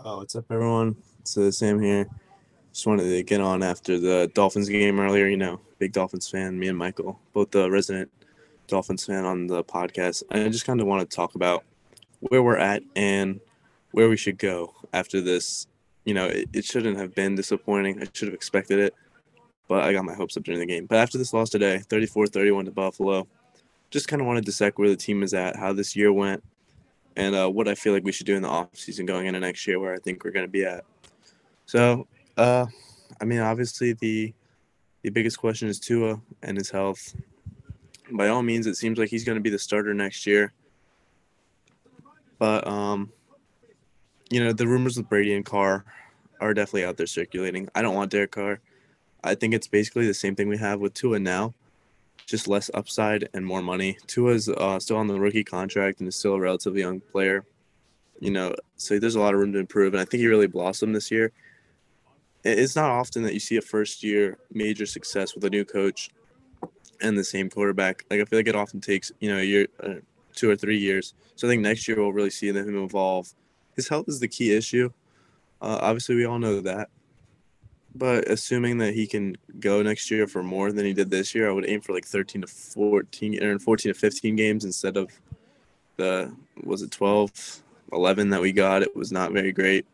Oh, what's up, everyone? It's Sam here. Just wanted to get on after the Dolphins game earlier. Big Dolphins fan. Me and Michael, both the resident Dolphins fan on the podcast. I just kind of want to talk about where we're at and where we should go after this. It shouldn't have been disappointing. I should have expected it, but I got my hopes up during the game. But after this loss today, 34-31 to Buffalo, just kind of wanted to dissect where the team is at, how this year went, and what I feel like we should do in the offseason going into next year, where I think we're going to be at. So, uh, obviously the biggest question is Tua and his health. By all means, it seems like he's going to be the starter next year. But the rumors with Brady and Carr are definitely out there circulating. I don't want Derek Carr. I think it's basically the same thing we have with Tua now, just less upside and more money. Tua's still on the rookie contract and is still a relatively young player. So there's a lot of room to improve, and I think he really blossomed this year. It's not often that you see a first year major success with a new coach and the same quarterback. Like, I feel like it often takes a year, 2 or 3 years. So I think next year we'll really see him evolve. His health is the key issue. Obviously, we all know that. But assuming that he can go next year for more than he did this year, I would aim for like 13 to 14 or 14 to 15 games instead of the, was it 12, 11 that we got. It was not very great.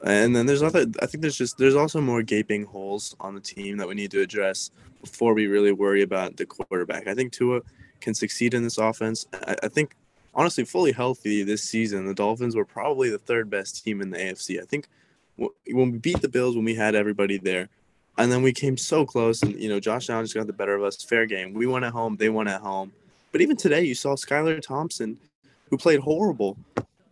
And then I think there's also more gaping holes on the team that we need to address before we really worry about the quarterback. I think Tua can succeed in this offense. I think, honestly, fully healthy this season, the Dolphins were probably the third best team in the AFC. I think when we beat the Bills, when we had everybody there, and then we came so close, and Josh Allen just got the better of us. Fair game. We won at home. They won at home. But even today, you saw Skylar Thompson, who played horrible,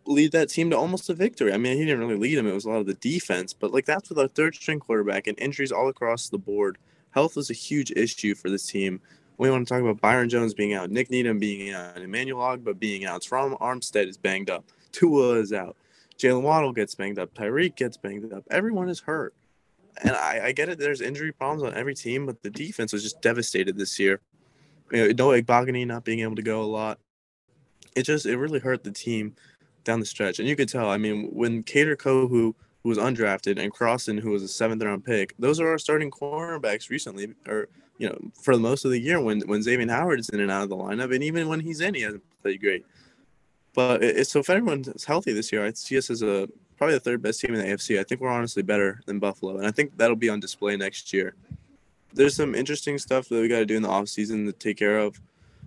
lead that team to almost a victory. I mean, he didn't really lead them. It was a lot of the defense. But, like, that's with our third string quarterback and injuries all across the board. Health is a huge issue for this team. We want to talk about Byron Jones being out, Nick Needham being out, Emmanuel Ogba being out. Teron Armstead is banged up. Tua is out. Jalen Waddle gets banged up. Tyreek gets banged up. Everyone is hurt. And I get it. There's injury problems on every team, but the defense was just devastated this year. Noah Igbogany not being able to go a lot. It really hurt the team down the stretch. And you could tell, I mean, when Cater Coe, who was undrafted, and Crossan, who was a seventh round pick, those are our starting cornerbacks recently, or for most of the year when Xavier Howard is in and out of the lineup, and even when he's in, he hasn't played great. But so if everyone's healthy this year, I see us as probably the third best team in the AFC. I think we're honestly better than Buffalo, and I think that'll be on display next year. There's some interesting stuff that we got to do in the offseason to take care of.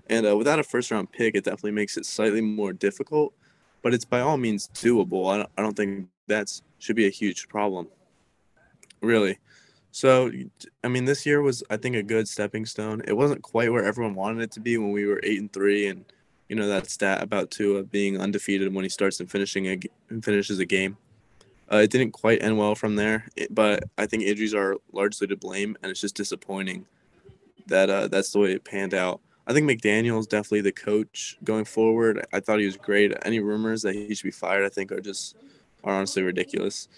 And without a first round pick, it definitely makes it slightly more difficult, but it's by all means doable. I don't think that should be a huge problem, really. So, I mean, this year was, I think, a good stepping stone. It wasn't quite where everyone wanted it to be when we were 8-3, and that stat about Tua being undefeated when he starts and finishes a game. It didn't quite end well from there, but I think injuries are largely to blame, and it's just disappointing that that's the way it panned out. I think McDaniel is definitely the coach going forward. I thought he was great. Any rumors that he should be fired, I think, are honestly ridiculous.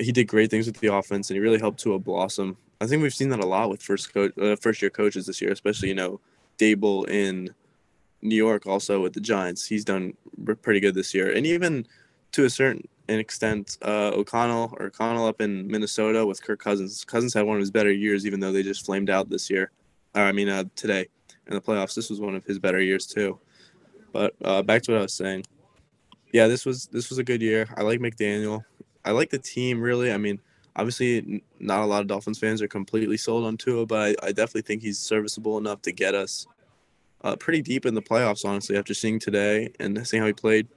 He did great things with the offense, and he really helped Tua blossom. I think we've seen that a lot with first year coaches this year, especially Dable in New York, also with the Giants. He's done pretty good this year, and even to a certain extent, O'Connell up in Minnesota with Kirk Cousins. Cousins had one of his better years, even though they just flamed out this year. Today in the playoffs. This was one of his better years too. But back to what I was saying. Yeah, this was a good year. I like McDaniel. I like the team, really. I mean, obviously, not a lot of Dolphins fans are completely sold on Tua, but I definitely think he's serviceable enough to get us pretty deep in the playoffs, honestly, after seeing today and seeing how he played.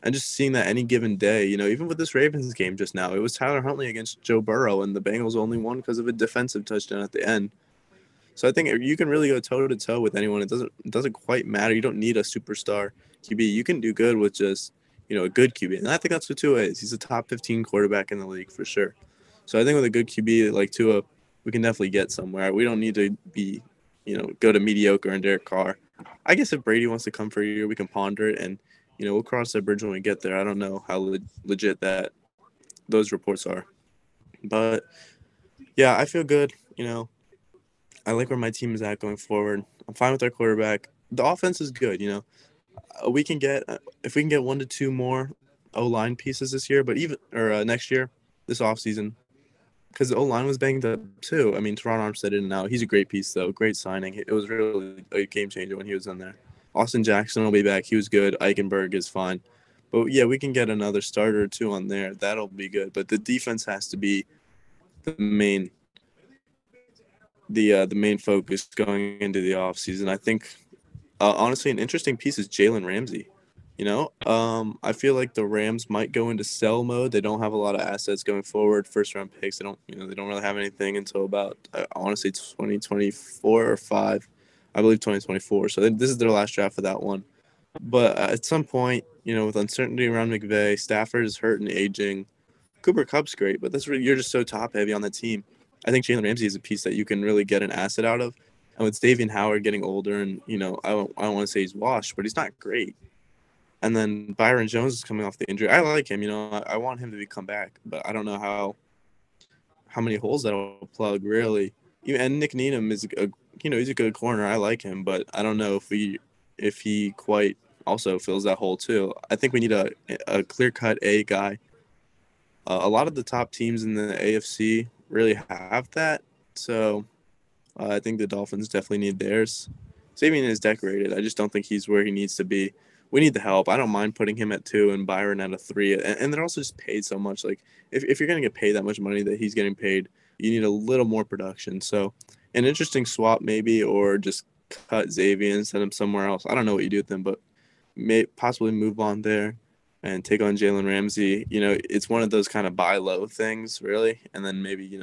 And just seeing that any given day, even with this Ravens game just now, it was Tyler Huntley against Joe Burrow, and the Bengals only won because of a defensive touchdown at the end. So I think you can really go toe to toe with anyone. It doesn't quite matter. You don't need a superstar QB. You can do good with just a good QB, and I think that's what Tua is. He's a top 15 quarterback in the league for sure. So I think with a good QB like Tua, we can definitely get somewhere. We don't need to be go to mediocre and Derek Carr. I guess if Brady wants to come for a year, we can ponder it, and we'll cross that bridge when we get there. I don't know how legit that those reports are, but yeah, I feel good. I like where my team is at going forward. I'm fine with our quarterback. The offense is good. We can get if we can get 1 to 2 more O-line pieces this year, but even or next year, this offseason, because the O-line was banged up too. I mean, Teron Armstead in and out. He's a great piece, though. Great signing. It was really a game changer when he was in there. Austin Jackson will be back. He was good. Eichenberg is fine. But, yeah, we can get another starter or two on there. That'll be good. But the defense has to be the main focus going into the offseason. I think, honestly, an interesting piece is Jalen Ramsey. I feel like the Rams might go into sell mode. They don't have a lot of assets going forward. First round picks. They don't really have anything until about honestly 2024 or five, I believe 2024. So this is their last draft for that one. But at some point, with uncertainty around McVay, Stafford is hurt and aging. Cooper Kupp's great, but you're just so top heavy on the team. I think Jalen Ramsey is a piece that you can really get an asset out of. And with Davian Howard getting older, and I don't want to say he's washed, but he's not great. And then Byron Jones is coming off the injury. I like him. I want him to come back, but I don't know how many holes that'll plug really. And Nick Needham is he's a good corner. I like him, but I don't know if he quite also fills that hole too. I think we need a clear cut A guy. A lot of the top teams in the AFC really have that, so I think the Dolphins definitely need theirs. Sabian is decorated. I just don't think he's where he needs to be. We need the help. I don't mind putting him at 2 and Byron at a 3. And they're also just paid so much. Like, if you're going to get paid that much money that he's getting paid, you need a little more production. So, an interesting swap maybe, or just cut Xavier and send him somewhere else. I don't know what you do with him, but possibly move on there and take on Jalen Ramsey. It's one of those kind of buy low things, really. And then maybe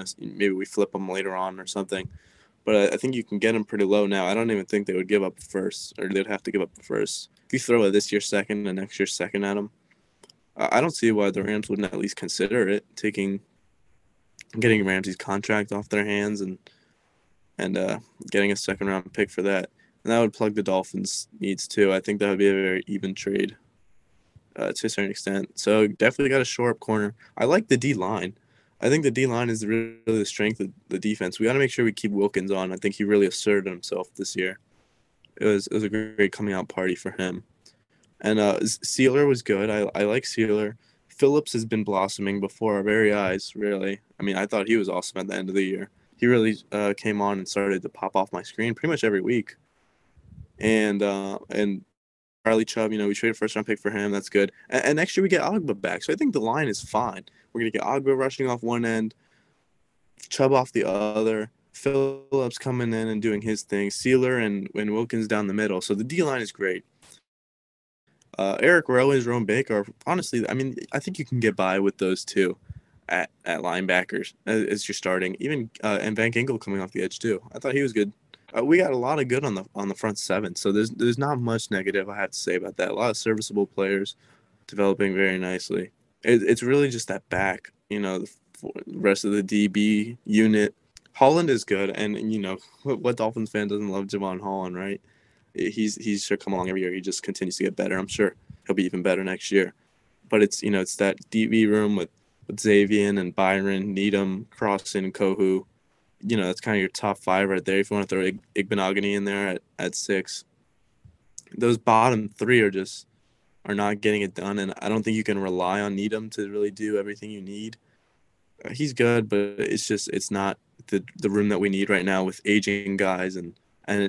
we flip him later on or something. But I think you can get them pretty low now. I don't even think they would give up first, or they'd have to give up the first. If you throw a this year's second and next year's second at them, I don't see why the Rams wouldn't at least consider it, getting Ramsey's contract off their hands and getting a second round pick for that. And that would plug the Dolphins' needs too. I think that would be a very even trade to a certain extent. So definitely got to shore up corner. I like the D line. I think the D line is really the strength of the defense. We got to make sure we keep Wilkins on. I think he really asserted himself this year. It was a great coming out party for him. And Sealer was good. I like Sealer. Phillips has been blossoming before our very eyes, really. I mean, I thought he was awesome at the end of the year. He really came on and started to pop off my screen pretty much every week. And Charlie Chubb, we traded first round pick for him. That's good. And next year we get Ogba back. So I think the line is fine. We're going to get Ogba rushing off one end, Chubb off the other, Phillips coming in and doing his thing, Sealer and Wilkins down the middle. So the D line is great. Eric Rowe and Jerome Baker, honestly, I mean, I think you can get by with those two at linebackers as you're starting. Even and Van Ginkel coming off the edge too. I thought he was good. We got a lot of good on the front seven, so there's not much negative I have to say about that. A lot of serviceable players developing very nicely. It's really just that back, the rest of the DB unit. Holland is good, and what Dolphins fan doesn't love Javon Holland, right? He's sure come along every year. He just continues to get better. I'm sure he'll be even better next year. But it's that DB room with Xavier and Byron, Needham, Crossan, and Kohu. That's kind of your top 5 right there. If you want to throw Igbenogany in there at 6, those bottom 3 are not getting it done, and I don't think you can rely on Needham to really do everything you need. He's good, but it's not the room that we need right now with aging guys, and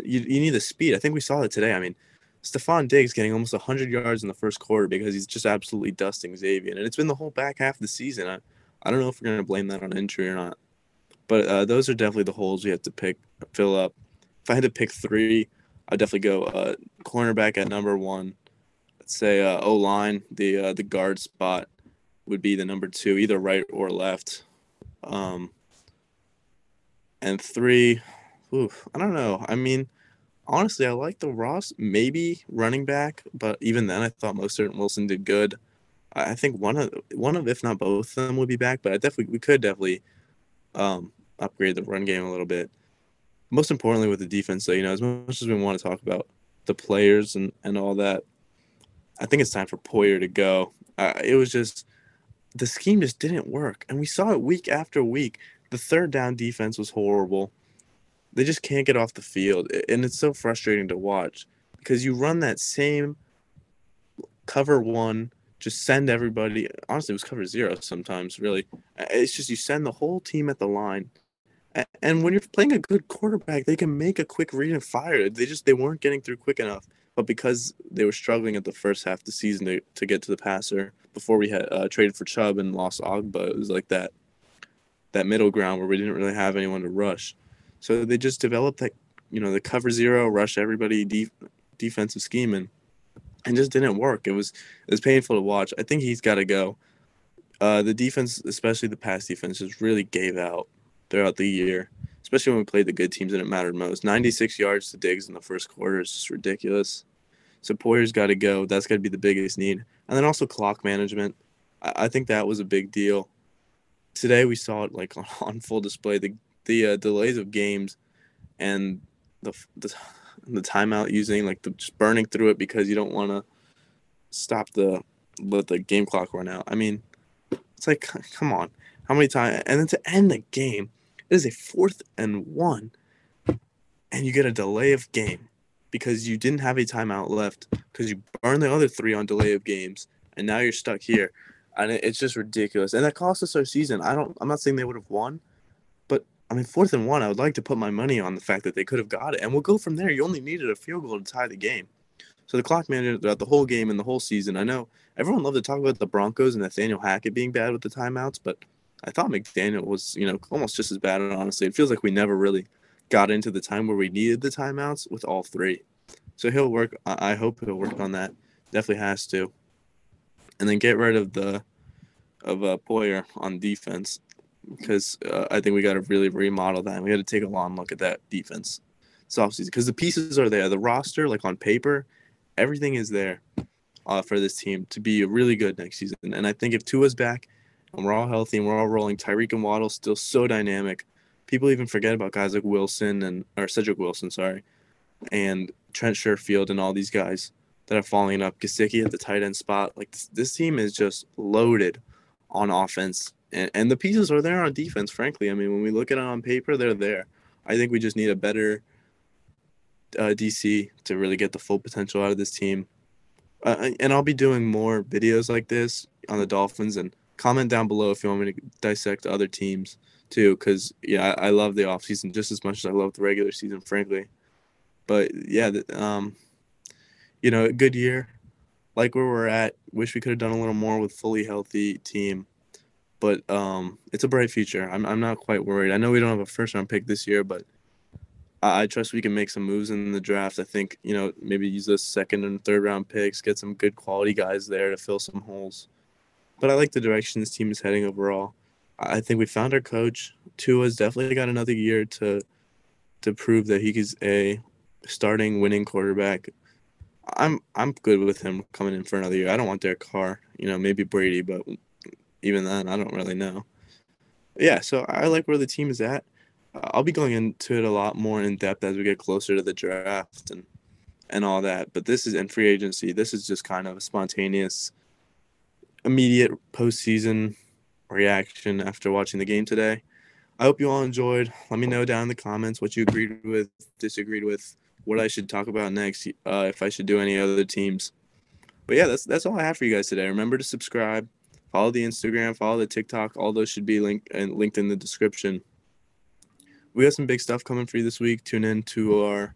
you need the speed. I think we saw it today. I mean, Stephon Diggs getting almost 100 yards in the first quarter because he's just absolutely dusting Xavier, and it's been the whole back half of the season. I don't know if we're going to blame that on injury or not. But those are definitely the holes we have to fill up. If I had to pick 3, I'd definitely go cornerback at number 1. Let's say O-line, the guard spot would be the number 2, either right or left. And 3, I don't know. I mean, honestly, I like the Ross, maybe running back, but even then, I thought Mostert and Wilson did good. I think one of, if not both of them, would be back, but we could definitely upgrade the run game a little bit. Most importantly with the defense, though, as much as we want to talk about the players and all that, I think it's time for Poyer to go. It was just the scheme just didn't work, and we saw it week after week. The third down defense was horrible. They just can't get off the field, and it's so frustrating to watch because you run that same cover 1 just send everybody. Honestly, it was cover zero sometimes. Really, it's just you send the whole team at the line, and when you're playing a good quarterback, they can make a quick read and fire. They weren't getting through quick enough. But because they were struggling at the first half of the season to get to the passer before we had traded for Chubb and lost Ogba, it was like that middle ground where we didn't really have anyone to rush. So they just developed that, the cover zero, rush everybody defensive scheme, and just didn't work. It was painful to watch. I think he's got to go. The defense, especially the pass defense, just really gave out throughout the year, especially when we played the good teams and it mattered most. 96 yards to Diggs in the first quarter is just ridiculous. So Poyer's got to go. That's got to be the biggest need. And then also clock management. I think that was a big deal. Today we saw it like on full display. The delays of games and the the timeout using like just burning through it because you don't want to let the game clock run out. I mean, it's like, come on, how many times? And then to end the game, it is a 4th and 1, and you get a delay of game because you didn't have a timeout left because you burned the other 3 on delay of games, and now you're stuck here, and it's just ridiculous. And that cost us our season. I'm not saying they would have won, but I mean, 4th and 1, I would like to put my money on the fact that they could have got it, and we'll go from there. You only needed a field goal to tie the game. So the clock management throughout the whole game and the whole season. I know everyone loved to talk about the Broncos and Nathaniel Hackett being bad with the timeouts, but I thought McDaniel was, almost just as bad. Honestly, it feels like we never really got into the time where we needed the timeouts with all 3. So he'll work. I hope he'll work on that. Definitely has to. And then get rid of Poyer on defense because I think we got to really remodel that. We got to take a long look at that defense this offseason because the pieces are there. The roster, like on paper, everything is there for this team to be really good next season. And I think if Tua's back and we're all healthy and we're all rolling, Tyreek and Waddle still so dynamic. People even forget about guys like Cedric Wilson, and Trent Sherfield and all these guys that are falling up. Gesicki at the tight end spot. Like this team is just loaded on offense. And the pieces are there on defense, frankly. I mean, when we look at it on paper, they're there. I think we just need a better DC to really get the full potential out of this team. And I'll be doing more videos like this on the Dolphins, and comment down below if you want me to dissect other teams too, because I love the offseason just as much as I love the regular season, frankly. But yeah, a good year, like where we're at. Wish we could have done a little more with fully healthy team, but it's a bright future. I'm not quite worried. I know we don't have a first round pick this year, but I trust we can make some moves in the draft. I think, maybe use those 2nd and 3rd round picks, get some good quality guys there to fill some holes. But I like the direction this team is heading overall. I think we found our coach. Tua's definitely got another year to prove that he is a starting winning quarterback. I'm good with him coming in for another year. I don't want Derek Carr, maybe Brady, but even then, I don't really know. Yeah, so I like where the team is at. I'll be going into it a lot more in depth as we get closer to the draft and all that. But this is in free agency. This is just kind of a spontaneous, immediate postseason reaction after watching the game today. I hope you all enjoyed. Let me know down in the comments what you agreed with, disagreed with, what I should talk about next, if I should do any other teams. But yeah, that's all I have for you guys today. Remember to subscribe, follow the Instagram, follow the TikTok. All those should be linked in the description. We got some big stuff coming for you this week. Tune in to our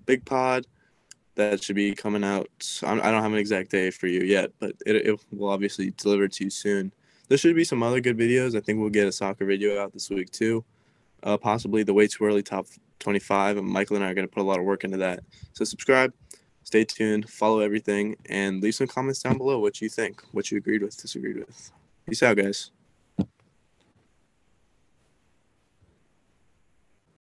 big pod that should be coming out. I don't have an exact day for you yet, but it will obviously deliver to you soon. There should be some other good videos. I think we'll get a soccer video out this week too. Possibly the Way Too Early Top 25. And Michael and I are going to put a lot of work into that. So subscribe, stay tuned, follow everything, and leave some comments down below what you think, what you agreed with, disagreed with. Peace out, guys.